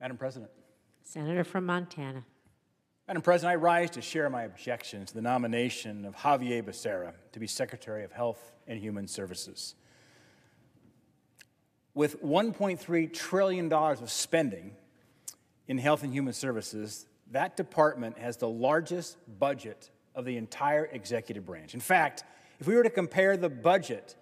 Madam President. Senator from Montana. Madam President, I rise to share my objections to the nomination of Xavier Becerra to be Secretary of Health and Human Services. With $1.3 trillion of spending in Health and Human Services, that department has the largest budget of the entire executive branch. In fact, if we were to compare the budget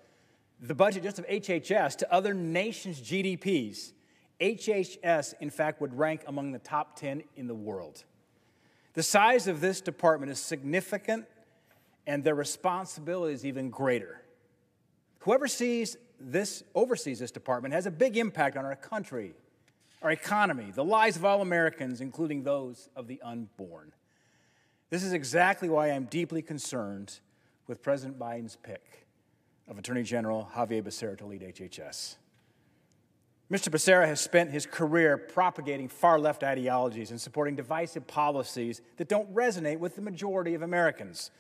just of HHS to other nations' GDPs, HHS, in fact, would rank among the top 10 in the world. The size of this department is significant, and their responsibility is even greater. Whoever oversees this department has a big impact on our country, our economy, the lives of all Americans, including those of the unborn. This is exactly why I'm deeply concerned with President Biden's pick of Attorney General Xavier Becerra to lead HHS. Mr. Becerra has spent his career propagating far-left ideologies and supporting divisive policies that don't resonate with the majority of Americans.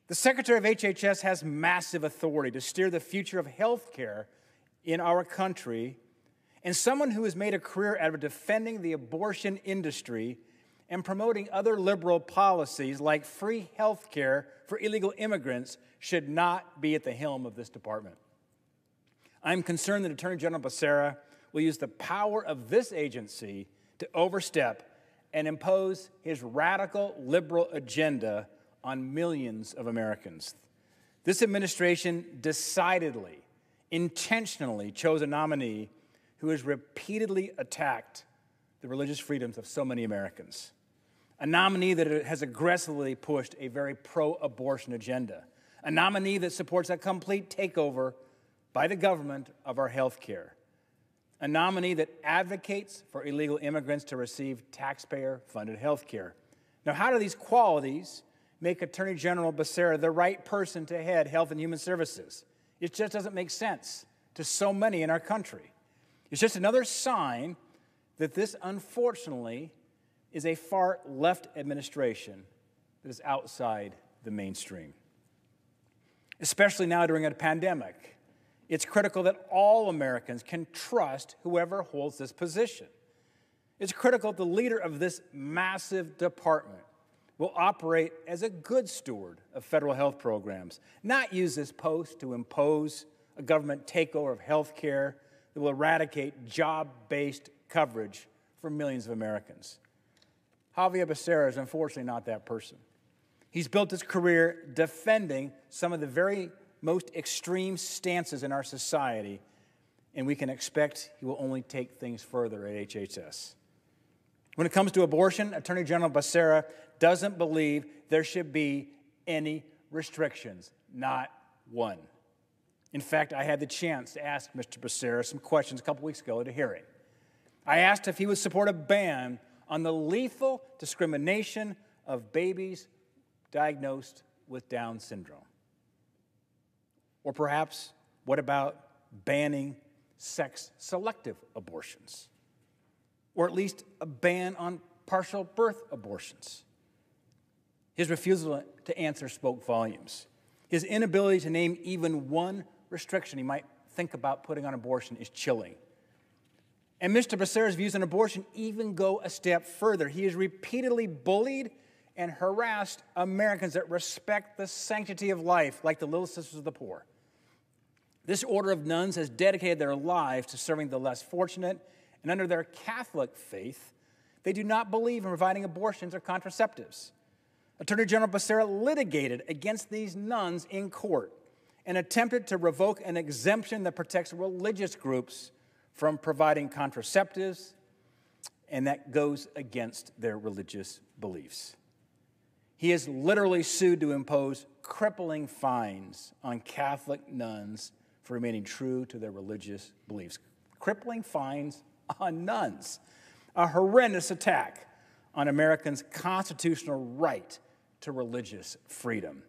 The Secretary of HHS has massive authority to steer the future of health care in our country, and someone who has made a career out of defending the abortion industry and promoting other liberal policies like free health care for illegal immigrants should not be at the helm of this department. I'm concerned that Attorney General Becerra will use the power of this agency to overstep and impose his radical liberal agenda on millions of Americans. This administration decidedly, intentionally chose a nominee who has repeatedly attacked the religious freedoms of so many Americans. A nominee that has aggressively pushed a very pro-abortion agenda. A nominee that supports a complete takeover by the government of our health care. A nominee that advocates for illegal immigrants to receive taxpayer-funded health care. Now, how do these qualities make Attorney General Becerra the right person to head Health and Human Services? It just doesn't make sense to so many in our country. It's just another sign that this, unfortunately, is a far-left administration that is outside the mainstream. Especially now during a pandemic, it's critical that all Americans can trust whoever holds this position. It's critical that the leader of this massive department will operate as a good steward of federal health programs, not use this post to impose a government takeover of health care that will eradicate job-based coverage for millions of Americans. Xavier Becerra is unfortunately not that person. He's built his career defending some of the very most extreme stances in our society, and we can expect he will only take things further at HHS. When it comes to abortion, Attorney General Becerra doesn't believe there should be any restrictions, not one. In fact, I had the chance to ask Mr. Becerra some questions a couple weeks ago at a hearing. I asked if he would support a ban on the lethal discrimination of babies diagnosed with Down syndrome. Or perhaps, what about banning sex-selective abortions? Or at least a ban on partial birth abortions? His refusal to answer spoke volumes. His inability to name even one restriction he might think about putting on abortion is chilling. And Mr. Becerra's views on abortion even go a step further. He has repeatedly bullied and harassed Americans that respect the sanctity of life, like the Little Sisters of the Poor. This order of nuns has dedicated their lives to serving the less fortunate, and under their Catholic faith, they do not believe in providing abortions or contraceptives. Attorney General Becerra litigated against these nuns in court and attempted to revoke an exemption that protects religious groups from providing contraceptives, and that goes against their religious beliefs. He has literally sued to impose crippling fines on Catholic nuns for remaining true to their religious beliefs. Crippling fines on nuns. A horrendous attack on Americans' constitutional right to religious freedom.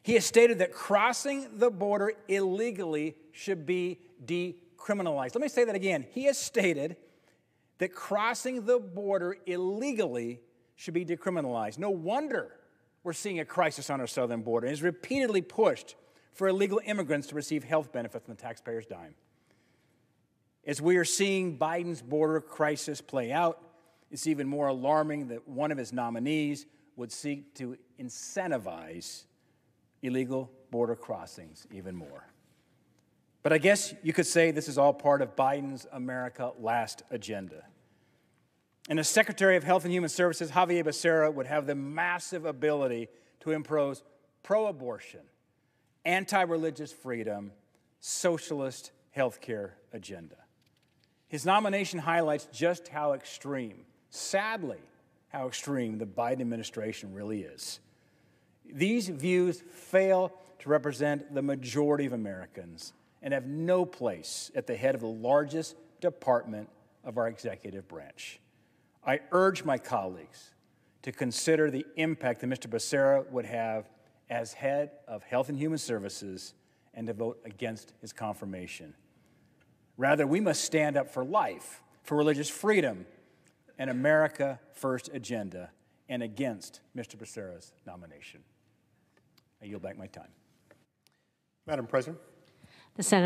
He has stated that crossing the border illegally should be decriminalized. Let me say that again. He has stated that crossing the border illegally should be decriminalized. No wonder we're seeing a crisis on our southern border. He has repeatedly pushed for illegal immigrants to receive health benefits from the taxpayer's dime. As we are seeing Biden's border crisis play out, it's even more alarming that one of his nominees would seek to incentivize illegal border crossings even more. But I guess you could say this is all part of Biden's America Last agenda. And as Secretary of Health and Human Services, Xavier Becerra would have the massive ability to impose pro-abortion, anti-religious freedom, socialist health care agenda. His nomination highlights just how extreme, sadly, how extreme the Biden administration really is. These views fail to represent the majority of Americans and have no place at the head of the largest department of our executive branch. I urge my colleagues to consider the impact that Mr. Becerra would have as head of Health and Human Services and to vote against his confirmation. Rather, we must stand up for life, for religious freedom, and America First agenda, and against Mr. Becerra's nomination. I yield back my time. Madam President. The Senator